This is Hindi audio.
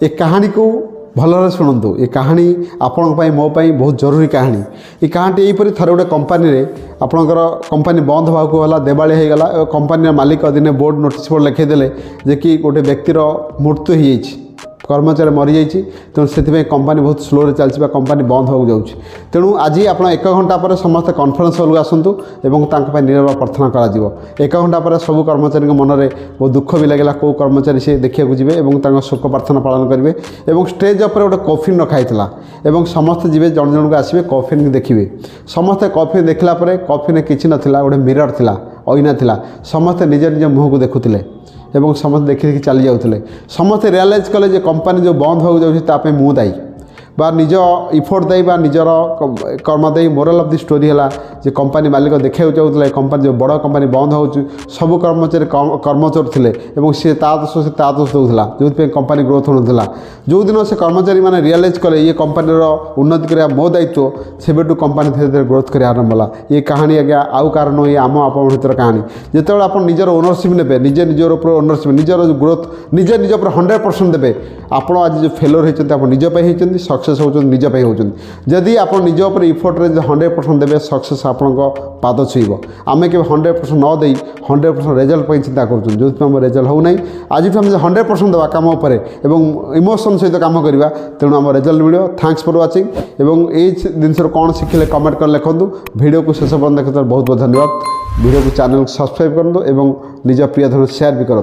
ए कहानी को भलरे शुणु। ये कहानी आपण मो बहुत जरूरी कहानी। ये कहानी यहीपरि थर गोटे कंपानी रे आपणकर कंपानी बंद होगा गला देवाली हो गला। कंपानी मालिक दिने बोर्ड नोटिस बोर्ड लिखईदे जे कि गोटे व्यक्तिर मृत्यु हो जाइए, कर्मचारी मरी जाइए। तेणु से कंपानी बहुत स्लो चलती कंपानी बंद होगा जाऊँगी। तेणु आज आप 1 घंटा पर समस्त कॉन्फ्रेंस हॉल आसतु और नीरव प्रार्थना कर 1 घंटा पर सब कर्मचारी मन में बहुत दुख भी लगे कौ कर्मचारी से देखा जी और शोक प्रार्थना पालन करेंगे। स्टेज उपर गोटे कॉफिन रखाई समस्त जी जन जन को आसवे कॉफिन देखिए। समस्ते कॉफिन देखला कॉफिन किसी नाला गोटे मिरर थिला, आईना थिला। समस्ते निज निज मुँह को देखुले एवं समस्त देखी चली जाते। समस्ते रियलाइज कले जे कंपानी जो बंद हो जाए मु दायी बा निज इफोर्ट दायी बा निजर कर्म दायी। मोरल ऑफ द स्टोरी है जे कंपानी मालिक देखा चाहते कंपानी जो बड़ कंपानी बंद हो सब कर्मचारी कर्मचोर थे और सी दोष से दोष दूसरा जो कंपानी ग्रोथ होना। जो दिन से कर्मचारी मैंने रियलाइज कले ये कंपानी उन्नति करा मो दायित्व से कंपानी धीरे धीरे ग्रोथ कर आरंभ होला। ये कहानी आज्ञा आउ कारण ये आम आप भर कहानी जिते आप निजर ओनरशिप ने निजे निजर उपर ओनरशिप निजर ग्रोथ निजे निज 100% देवे। आप आज जो फेलोर होती निजपाई सक्सेस होती निजपाई होती। जदि आप निज उपर इफोर्ट 100% देवे सक्सेस आपण पाद छुईब। आम के 100% न दे 100% रेजल्ट चिंता कर रेजल्ट हो ना। आज आम 100% देवा कम उपर इमोशन सहित कम करवा तेणु आम रेजल्ट मिले। थैंक्स फॉर वाचिंग एवं ये जिन कौन शिखिले कमेंट कर लिखुँ। वीडियो को शेष पर्यंत देखते बहुत बहुत धन्यवाद। वीडियो को चैनल को सब्सक्राइब करूँ और निज प्रिय धन शेयर भी करूँ।